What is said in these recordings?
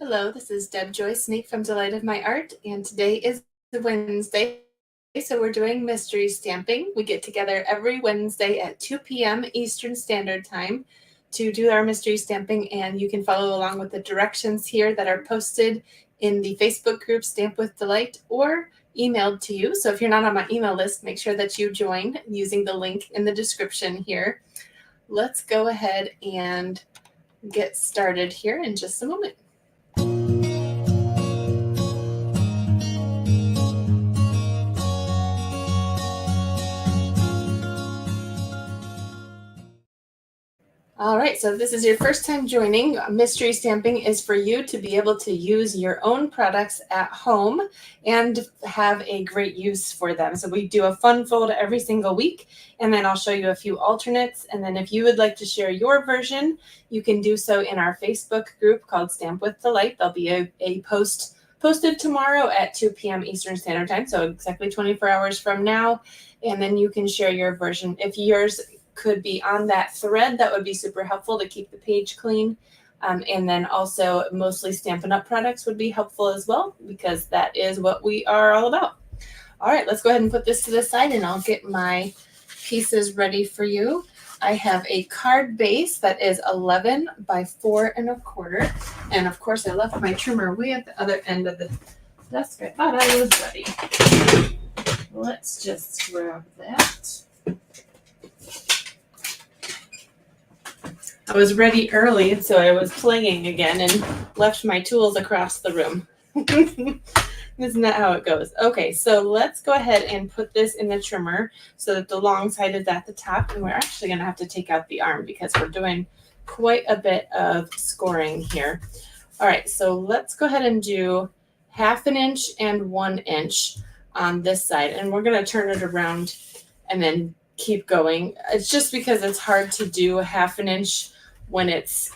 Hello, this is Deb Joyce Sneak from Delight of My Art, and today is Wednesday, so we're doing mystery stamping. We get together every Wednesday at 2 p.m. Eastern Standard Time to do our mystery stamping, and you can follow along with the directions here that are posted in the Facebook group Stamp with Delight or emailed to you. So if you're not on my email list, make sure that you join using the link in the description here. Let's go ahead and get started here in just a moment. All right, so if this is your first time joining, mystery stamping is for you to be able to use your own products at home and have a great use for them. So we do a fun fold every single week, and then I'll show you a few alternates. And then if you would like to share your version, you can do so in our Facebook group called Stamp with Delight. There'll be a post posted tomorrow at 2 p.m. Eastern Standard Time, so exactly 24 hours from now. And then you can share your version. If yours could be on that thread, that would be super helpful to keep the page clean. And then also mostly Stampin' Up! Products would be helpful as well, because that is what we are all about. All right, let's go ahead and put this to the side and I'll get my pieces ready for you. I have a card base that is 11 by 4 1/4. And of course I left my trimmer way at the other end of the desk. I thought I was ready. Let's just grab that. I was ready early, so I was playing again and left my tools across the room. Isn't that how it goes? Okay, so let's go ahead and put this in the trimmer so that the long side is at the top. And we're actually going to have to take out the arm because we're doing quite a bit of scoring here. All right, so let's go ahead and do 1/2 inch and 1 inch on this side. And we're going to turn it around and then keep going. It's just because it's hard to do 1/2 inch when it's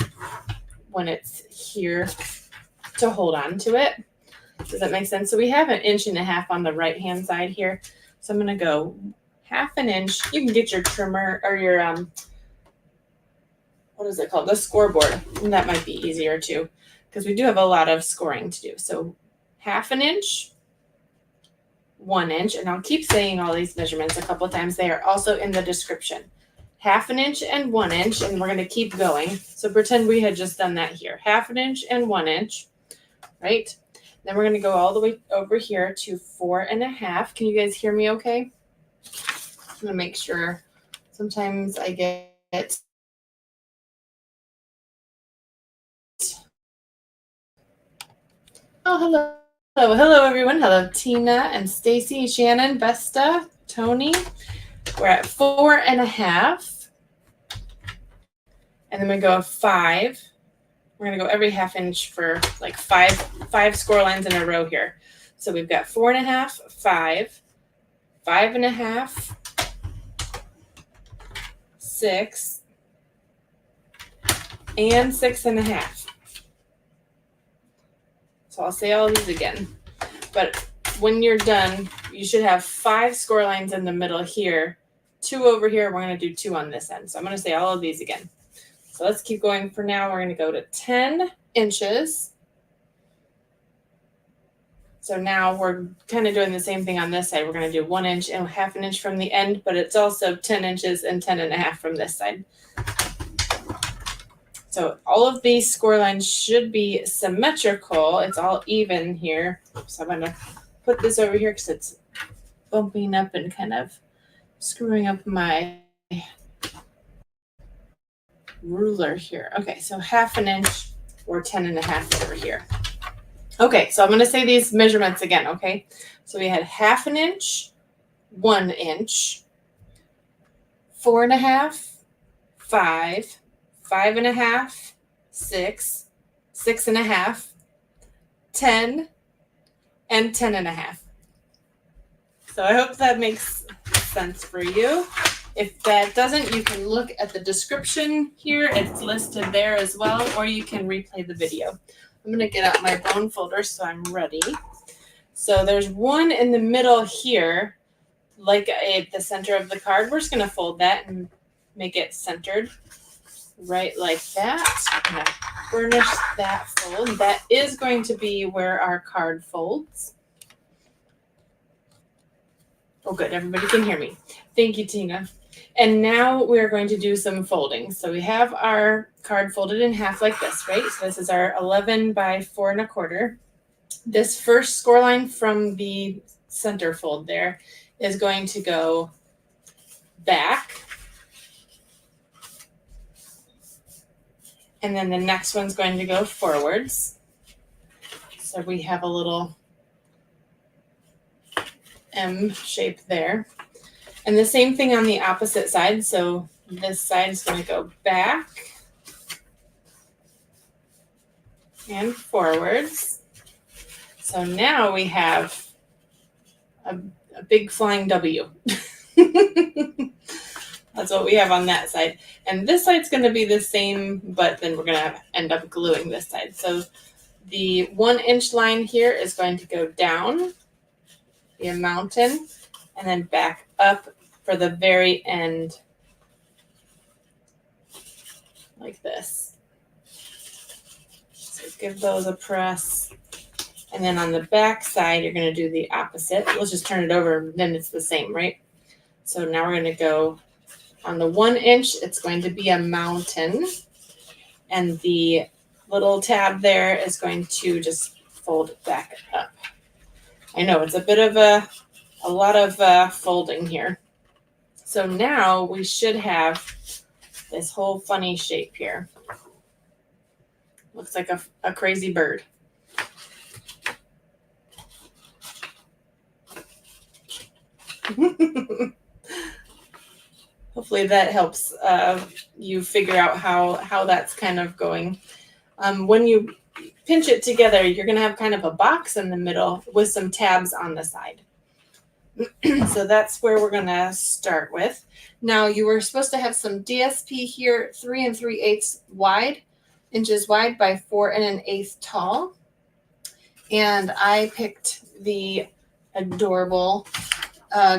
here to hold on to it. Does that make sense? So we have 1.5 inches on the right hand side here. So I'm going to go 1/2 inch. You can get your trimmer or your what is it called? The scoreboard. And that might be easier too, because we do have a lot of scoring to do. So 1/2 inch, 1 inch, and I'll keep saying all these measurements a couple of times. They are also in the description. 1/2 inch and 1 inch, and we're going to keep going. So pretend we had just done that here. 1/2 inch and 1 inch, right? Then we're going to go all the way over here to 4 1/2. Can you guys hear me okay? I'm going to make sure. Sometimes I get oh, hello. Hello, everyone. Hello, Tina and Stacy, Shannon, Besta, Tony. We're at 4 1/2. And then we go 5. We're going to go every 1/2 inch for like five score lines in a row here. So we've got 4 1/2, 5, 5 1/2, 6, and 6 1/2. So I'll say all these again. But when you're done, you should have 5 score lines in the middle here, 2 over here. We're going to do 2 on this end. So I'm going to say all of these again. So let's keep going for now. We're going to go to 10 inches. So now we're kind of doing the same thing on this side. We're going to do 1 inch and 1/2 inch from the end, but it's also 10 inches and 10 1/2 from this side. So all of these score lines should be symmetrical. It's all even here. So I'm going to put this over here because it's bumping up and kind of screwing up my ruler here. Okay, so 1/2 inch or 10 1/2 over here. Okay, so I'm going to say these measurements again, okay? So we had 1/2 inch, 1 inch, 4 1/2, 5, 5 1/2, 6, 6 1/2, 10, and 10 1/2. So I hope that makes sense for you. If that doesn't, you can look at the description here. It's listed there as well, or you can replay the video. I'm going to get out my bone folder so I'm ready. So there's one in the middle here, like at the center of the card. We're just going to fold that and make it centered right like that. I'm going to burnish that fold. That is going to be where our card folds. Oh, good. Everybody can hear me. Thank you, Tina. And now we're going to do some folding. So we have our card folded in half like this, right? So this is our 11 by 4 1/4. This first score line from the center fold there is going to go back. And then the next one's going to go forwards. So we have a little M shape there. And the same thing on the opposite side. So this side is going to go back and forwards. So now we have a big flying W. That's what we have on that side. And this side's going to be the same, but then we're going to end up gluing this side. So the 1 inch line here is going to go down, be a mountain, and then back up for the very end, like this. So give those a press. And then on the back side, you're going to do the opposite. Let's just turn it over, then it's the same, right? So now we're going to go on the 1 inch, it's going to be a mountain. And the little tab there is going to just fold back up. I know it's a bit of a lot of folding here. So now we should have this whole funny shape here. Looks like a crazy bird. Hopefully that helps you figure out how that's kind of going. When you pinch it together, you're going to have kind of a box in the middle with some tabs on the side. So that's where we're going to start with. Now you were supposed to have some DSP here, 3 3/8 inches wide by 4 1/8 tall. And I picked the adorable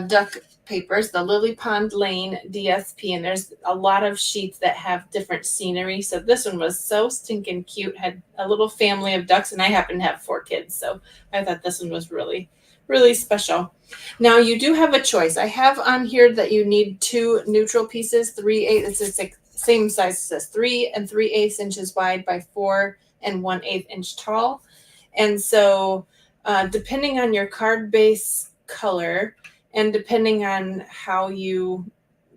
duck papers, the Lily Pond Lane DSP, and there's a lot of sheets that have different scenery. So this one was so stinking cute, had a little family of ducks, and I happen to have 4 kids, so I thought this one was really, really special. Now you do have a choice. I have on here that you need 2 neutral pieces, 3/8, it's the same size as this, 3 3/8 inches wide by 4 1/8 inch tall. And so depending on your card base color, and depending on how you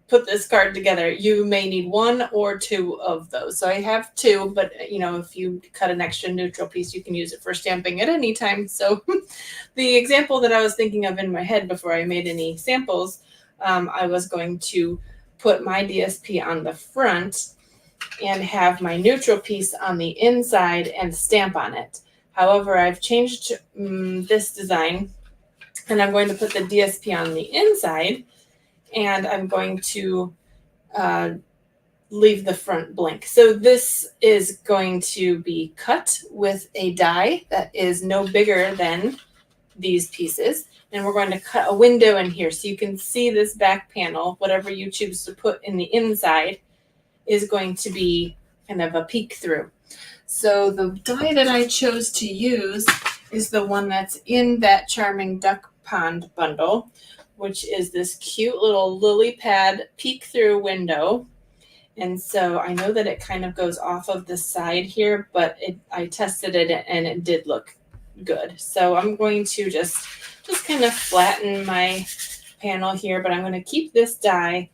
put this card together, you may need 1 or 2 of those. So I have 2, but if you cut an extra neutral piece, you can use it for stamping at any time. So the example that I was thinking of in my head before I made any samples, I was going to put my DSP on the front and have my neutral piece on the inside and stamp on it. However, I've changed this design, and I'm going to put the DSP on the inside, and I'm going to leave the front blank. So this is going to be cut with a die that is no bigger than these pieces. And we're going to cut a window in here so you can see this back panel. Whatever you choose to put in the inside is going to be kind of a peek through. So the die that I chose to use is the one that's in that Charming Duck Pond bundle, which is this cute little lily pad peek through window. And so I know that it kind of goes off of the side here, but I tested it and it did look good. So I'm going to just kind of flatten my panel here, but I'm going to keep this die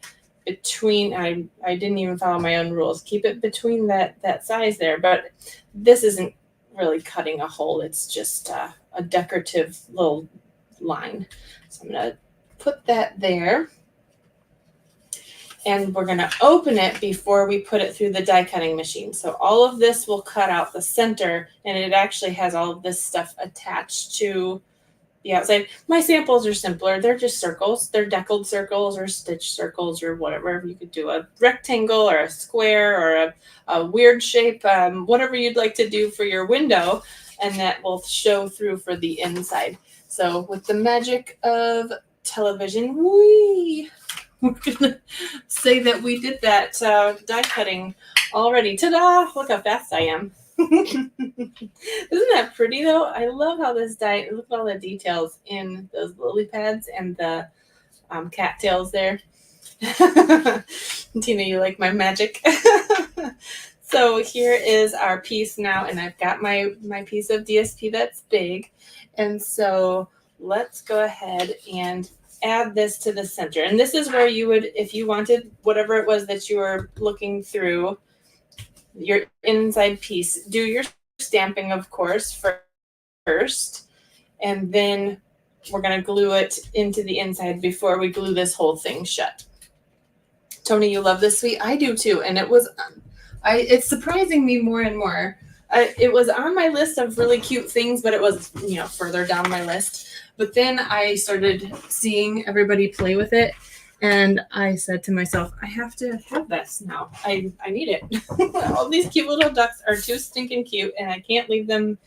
between, I didn't even follow my own rules, keep it between that size there, but this isn't really cutting a hole. It's just a decorative little line. So I'm going to put that there. And we're going to open it before we put it through the die cutting machine. So all of this will cut out the center, and it actually has all of this stuff attached to the outside. My samples are simpler. They're just circles. They're deckled circles or stitch circles or whatever. You could do a rectangle or a square or a weird shape, whatever you'd like to do for your window, and that will show through for the inside. So with the magic of television, we're gonna say that we did that die cutting already. Ta-da! Look how fast I am. Isn't that pretty though? I love how this die, look at all the details in those lily pads and the cattails there. Tina, you like my magic? So here is our piece now, and I've got my piece of DSP that's big. And so let's go ahead and add this to the center. And this is where you would, if you wanted whatever it was that you were looking through, your inside piece, do your stamping, of course, first, and then we're going to glue it into the inside before we glue this whole thing shut. Tony, you love this sweet? I do too. And it's surprising me more and more. It was on my list of really cute things, but it was, further down my list. But then I started seeing everybody play with it. And I said to myself, I have to have this now. I need it. All these cute little ducks are too stinking cute, and I can't leave them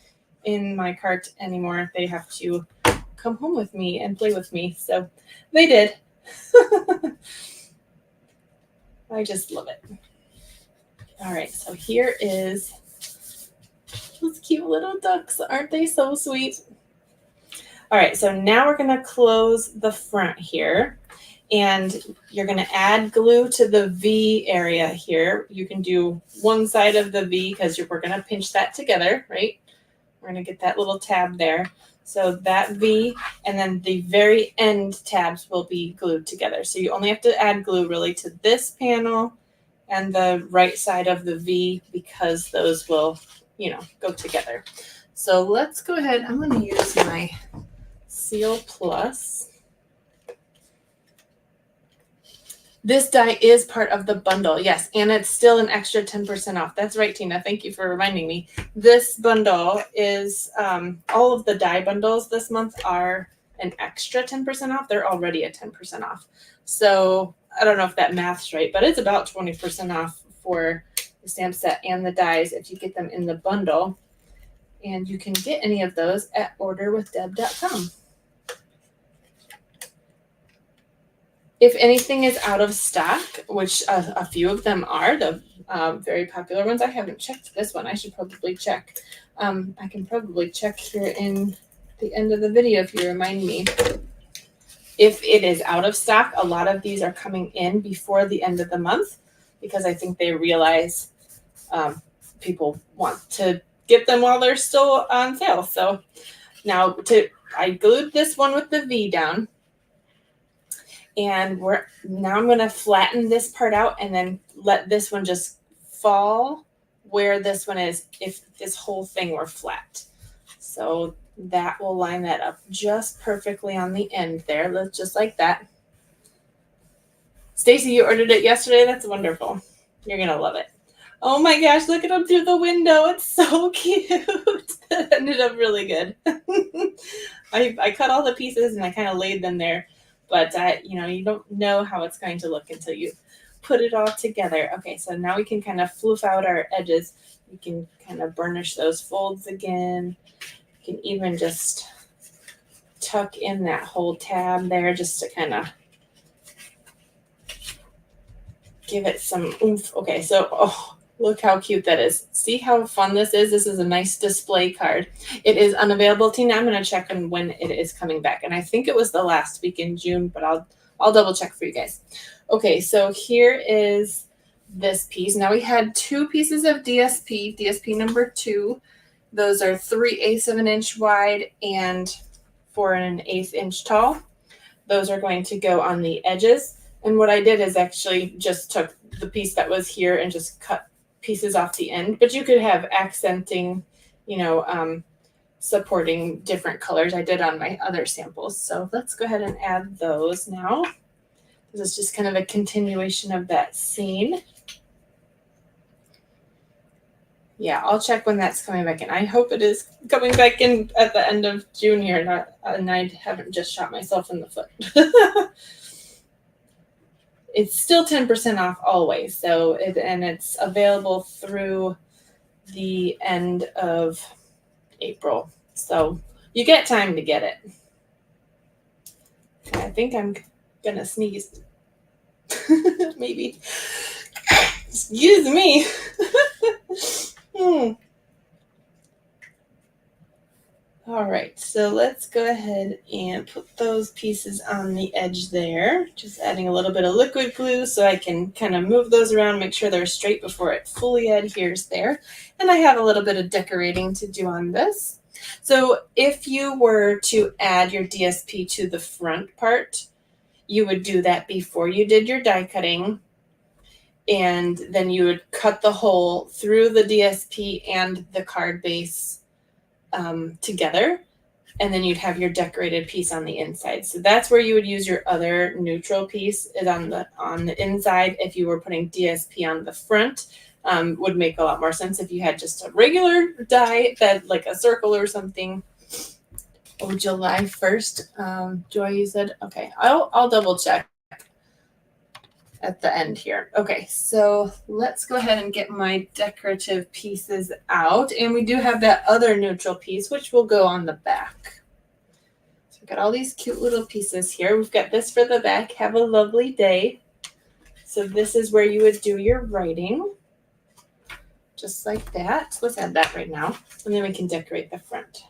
in my cart anymore. They have to come home with me and play with me. So they did. I just love it. All right, so here is those cute little ducks. Aren't they so sweet? All right, so now we're going to close the front here. And you're going to add glue to the V area here. You can do one side of the V because we're going to pinch that together, right? We're going to get that little tab there. So that V and then the very end tabs will be glued together. So you only have to add glue really to this panel and the right side of the V because those will, go together. So let's go ahead. I'm going to use my Seal Plus. This die is part of the bundle, yes, and it's still an extra 10% off. That's right, Tina. Thank you for reminding me. This bundle is, all of the die bundles this month are an extra 10% off. They're already at 10% off. So I don't know if that math's right, but it's about 20% off for the stamp set and the dies if you get them in the bundle. And you can get any of those at orderwithdeb.com. If anything is out of stock, which a few of them are, the very popular ones, I haven't checked this one. I should probably check. I can probably check here in the end of the video if you remind me. If it is out of stock, a lot of these are coming in before the end of the month because I think they realize people want to get them while they're still on sale. So now I glued this one with the V down. And now I'm going to flatten this part out and then let this one just fall where this one is if this whole thing were flat. So that will line that up just perfectly on the end there. Let's just like that. Stacy, you ordered it yesterday? That's wonderful. You're going to love it. Oh my gosh, look at them through the window. It's so cute. That ended up really good. I cut all the pieces and I kind of laid them there. But, you don't know how it's going to look until you put it all together. Okay, so now we can kind of floof out our edges. We can kind of burnish those folds again. You can even just tuck in that whole tab there just to kind of give it some oomph. Okay, so, look how cute that is. See how fun this is? This is a nice display card. It is unavailable, Tina. I'm going to check on when it is coming back. And I think it was the last week in June, but I'll double check for you guys. Okay, so here is this piece. Now we had two pieces of DSP number 2. Those are 3/8 of an inch wide and 4 1/8 inch tall. Those are going to go on the edges. And what I did is actually just took the piece that was here and just cut pieces off the end, but you could have accenting, supporting different colors. I did on my other samples. So let's go ahead and add those now. This is just kind of a continuation of that scene. Yeah, I'll check when that's coming back in. I hope it is coming back in at the end of June here, and I haven't just shot myself in the foot. It's still 10% off always. So it's available through the end of April. So you get time to get it. I think I'm gonna sneeze. Maybe. Excuse me. All right, so let's go ahead and put those pieces on the edge there. Just adding a little bit of liquid glue so I can kind of move those around, make sure they're straight before it fully adheres there. And I have a little bit of decorating to do on this. So if you were to add your DSP to the front part, you would do that before you did your die cutting. And then you would cut the hole through the DSP and the card base together, and then you'd have your decorated piece on the inside. So that's where you would use your other neutral piece is on the inside. If you were putting DSP on the front, would make a lot more sense if you had just a regular die that like a circle or something. Oh, July 1st. Joy, you said okay. I'll double check at the end here. Okay, so let's go ahead and get my decorative pieces out. And we do have that other neutral piece, which will go on the back. So we've got all these cute little pieces here. We've got this for the back. Have a lovely day. So this is where you would do your writing. Just like that. Let's add that right now. And then we can decorate the front.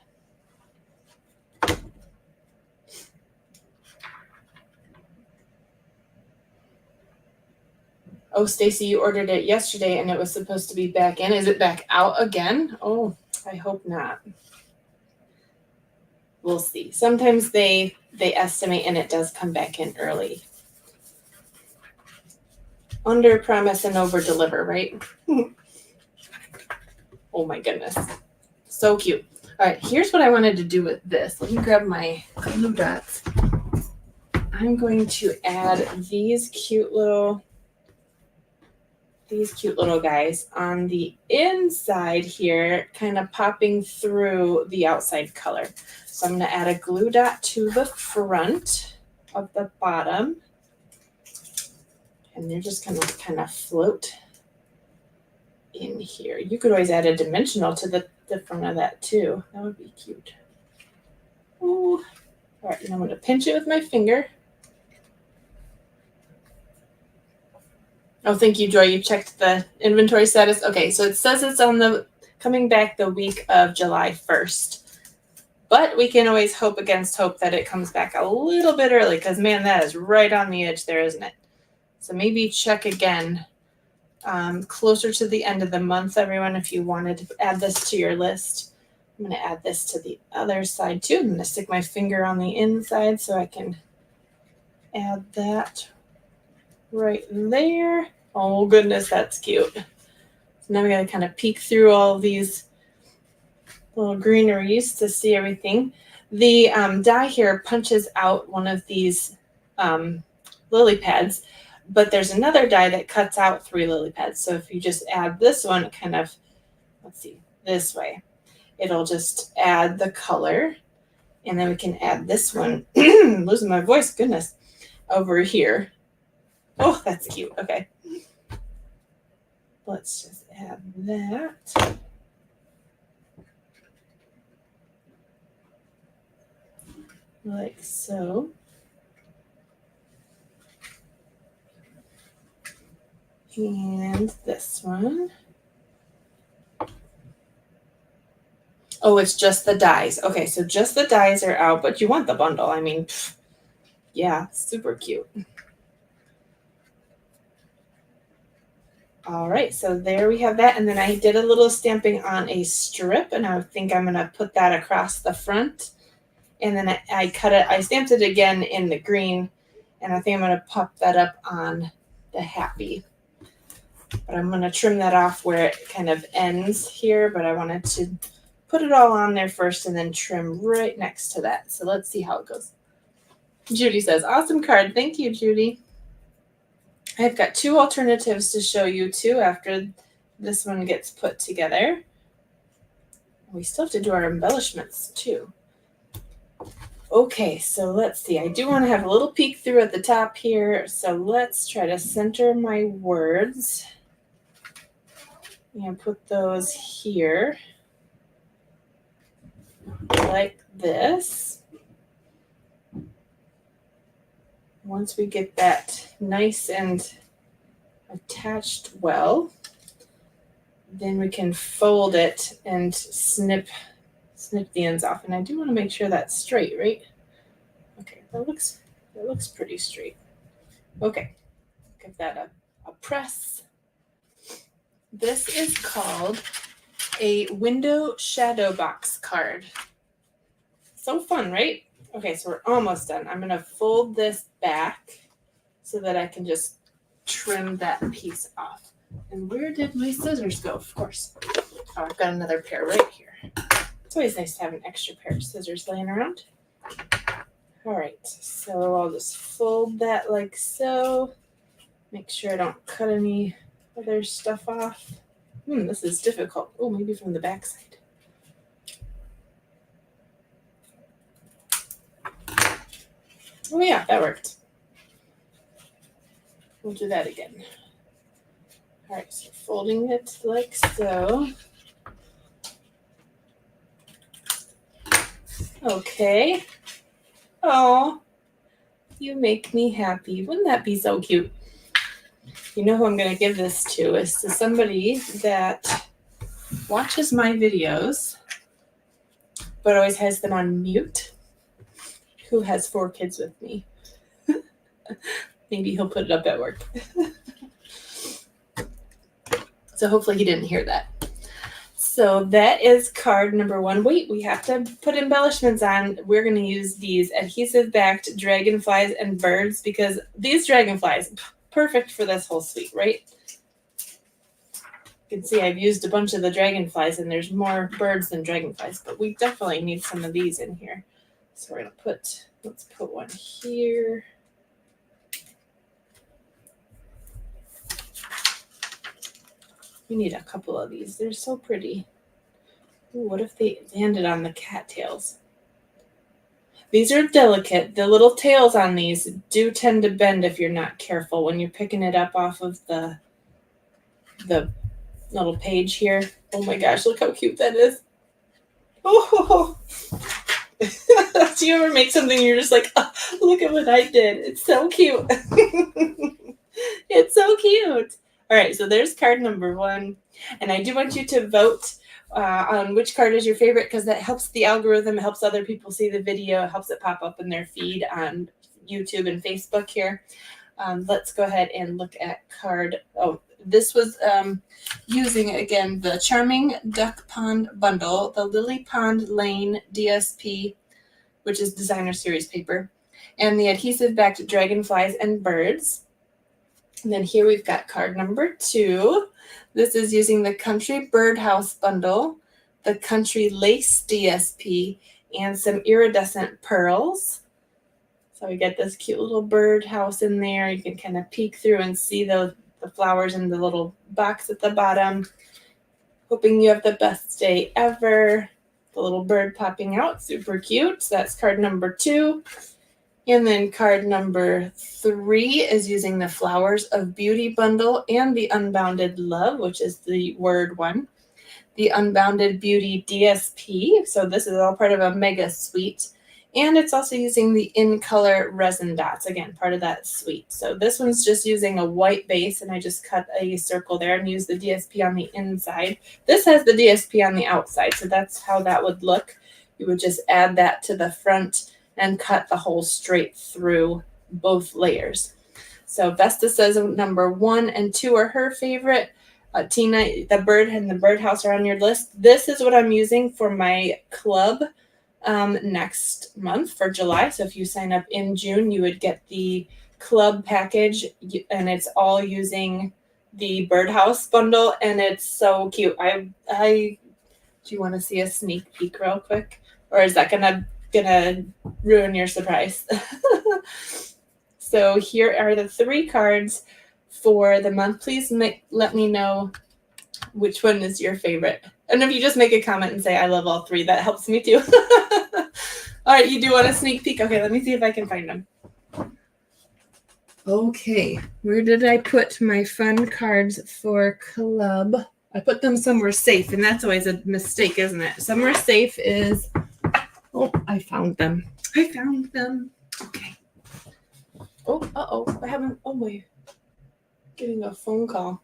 Oh, Stacy, you ordered it yesterday and it was supposed to be back in. Is it back out again? Oh, I hope not. We'll see. Sometimes they estimate and it does come back in early. Under promise and over deliver, right? Oh my goodness. So cute. All right, here's what I wanted to do with this. Let me grab my glue dots. I'm going to add these cute little guys on the inside here, kind of popping through the outside color. So I'm going to add a glue dot to the front of the bottom. And they're just going to kind of float in here. You could always add a dimensional to the front of that too. That would be cute. Ooh. All right, and I'm going to pinch it with my finger. Oh, thank you, Joy. You checked the inventory status. Okay, so it says it's coming back the week of July 1st. But we can always hope against hope that it comes back a little bit early because, man, that is right on the edge there, isn't it? So maybe check again closer to the end of the month, everyone, if you wanted to add this to your list. I'm going to add this to the other side, too. I'm going to stick my finger on the inside so I can add that right there. Oh, goodness, that's cute. So now we got to kind of peek through all of these little greeneries to see everything. The die here punches out one of these lily pads, but there's another die that cuts out 3 lily pads. So if you just add this one kind of, let's see, this way, it'll just add the color. And then we can add this one, losing my voice, goodness, over here. Oh, that's cute. Okay. Let's just add that. Like so. And this one. Oh, it's just the dies. Okay, so just the dies are out, but you want the bundle. I mean, yeah, super cute. All right, so there we have that. And then I did a little stamping on a strip, and I think I'm going to put that across the front. And then I cut it, I stamped it again in the green, and I think I'm going to pop that up on the happy. But I'm going to trim that off where it kind of ends here, but I wanted to put it all on there first and then trim right next to that. So let's see how it goes. Judy says, awesome card. Thank you, Judy. I've got 2 alternatives to show you too after this one gets put together. We still have to do our embellishments too. Okay, so let's see. I do want to have a little peek through at the top here. So let's try to center my words. And put those here. Like this. Once we get that nice and attached well, then we can fold it and snip snip the ends off. And I do want to make sure that's straight, right? Okay, that looks pretty straight. Okay, give that a press. This is called a window shadow box card. So fun, right? Okay, so we're almost done. I'm going to fold this back so that I can just trim that piece off. And where did my scissors go? Of course. Oh, I've got another pair right here. It's always nice to have an extra pair of scissors laying around. All right, so I'll just fold that like so. Make sure I don't cut any other stuff off. This is difficult. Oh, maybe from the back side. Oh yeah, that worked. We'll do that again. All right, so folding it like so. Okay. Oh, you make me happy. Wouldn't that be so cute? You know who I'm going to give this to is to somebody that watches my videos, but always has them on mute, who has 4 kids with me. Maybe he'll put it up at work. So hopefully he didn't hear that. So that is card number 1. Wait, we have to put embellishments on. We're going to use these adhesive-backed dragonflies and birds because these dragonflies, perfect for this whole suite, right? You can see I've used a bunch of the dragonflies and there's more birds than dragonflies, but we definitely need some of these in here. So we're going to let's put one here. We need a couple of these. They're so pretty. Ooh, what if they landed on the cattails? These are delicate. The little tails on these do tend to bend if you're not careful when you're picking it up off of the little page here. Oh my gosh, look how cute that is. Oh, do you ever make something and you're just like, oh, look at what I did. It's so cute. It's so cute. All right, so there's card number 1. And I do want you to vote on which card is your favorite because that helps the algorithm, helps other people see the video, helps it pop up in their feed on YouTube and Facebook here. Let's go ahead and look at card. Oh, this was using, again, the Charming Duck Pond Bundle, the Lily Pond Lane DSP, which is designer series paper, and the adhesive-backed dragonflies and birds. And then here we've got card number 2. This is using the Country Birdhouse Bundle, the Country Lace DSP, and some iridescent pearls. So we get this cute little birdhouse in there. You can kind of peek through and see the flowers in the little box at the bottom. Hoping you have the best day ever. The little bird popping out, super cute. So that's card number 2. And then card number 3 is using the Flowers of Beauty bundle and the Unbounded Love, which is the word one. The Unbounded Beauty DSP. So this is all part of a mega suite. And it's also using the In Color resin dots, again, part of that suite. So this one's just using a white base, and I just cut a circle there and used the DSP on the inside. This has the DSP on the outside, so that's how that would look. You would just add that to the front and cut the hole straight through both layers. So Vesta says number 1 and 2 are her favorite. Tina, the bird and the birdhouse are on your list. This is what I'm using for my club next month for July. So if you sign up in June, you would get the club package, and it's all using the birdhouse bundle, and it's so cute. I do you want to see a sneak peek real quick, or is that gonna ruin your surprise? So here are the 3 cards for the month. Please let me know which one is your favorite. And if you just make a comment and say, I love all 3, that helps me too. All right, you do want a sneak peek? Okay, let me see if I can find them. Okay, where did I put my fun cards for club? I put them somewhere safe, and that's always a mistake, isn't it? Somewhere safe is, oh, I found them. Okay. Oh, I haven't, oh wait, getting a phone call.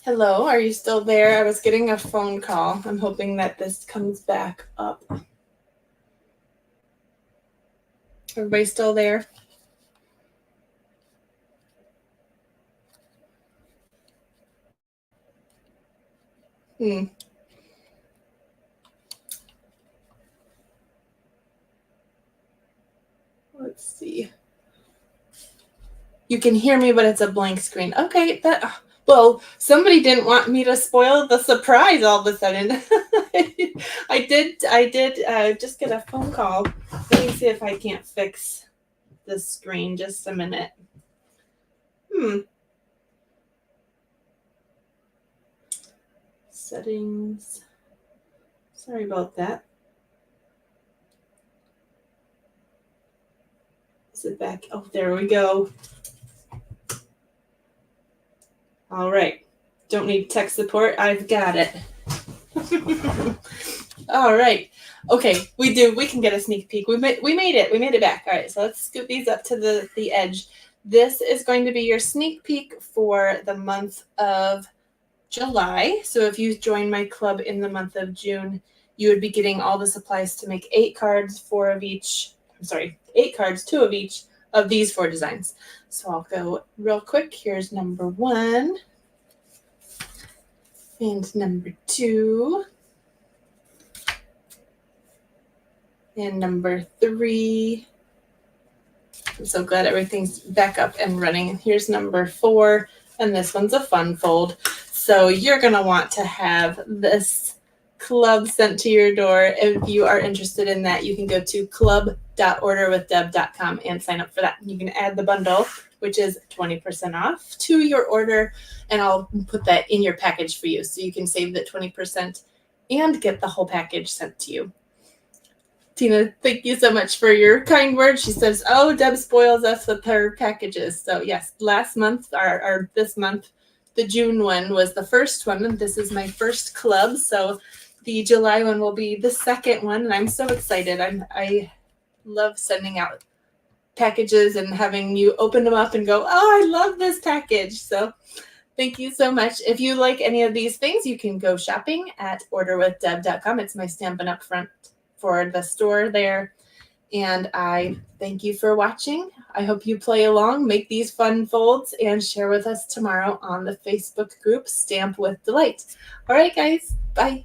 Hello, are you still there? I was getting a phone call. I'm hoping that this comes back up. Everybody still there? Let's see. You can hear me, but it's a blank screen. Okay, well, somebody didn't want me to spoil the surprise all of a sudden. I did just get a phone call. Let me see if I can't fix the screen. Just a minute. Settings. Sorry about that. Is it back? Oh, there we go. All right. Don't need tech support. I've got it. All right. Okay, we do. We can get a sneak peek. We made it. We made it back. All right. So let's scoot these up to the edge. This is going to be your sneak peek for the month of July. So if you join my club in the month of June, you would be getting all the supplies to make 8 cards, 4 of each. I'm sorry, 8 cards, 2 of each of these 4 designs. So I'll go real quick. Here's number 1 and number 2 and number 3. I'm so glad everything's back up and running. Here's number 4, and this one's a fun fold. So you're going to want to have this club sent to your door. If you are interested in that, you can go to club.orderwithdeb.com and sign up for that. You can add the bundle, which is 20% off to your order, and I'll put that in your package for you so you can save the 20% and get the whole package sent to you. Tina, thank you so much for your kind words. She says, "Oh, Deb spoils us with her packages." So yes, last month or this month, the June one was the first one, and this is my first club. So the July one will be the second one, and I'm so excited. I love sending out packages and having you open them up and go, "Oh, I love this package." So thank you so much. If you like any of these things, you can go shopping at orderwithdeb.com. It's my Stampin' Up front for the store there. And I thank you for watching. I hope you play along, make these fun folds, and share with us tomorrow on the Facebook group Stamp with Delight. All right, guys. Bye.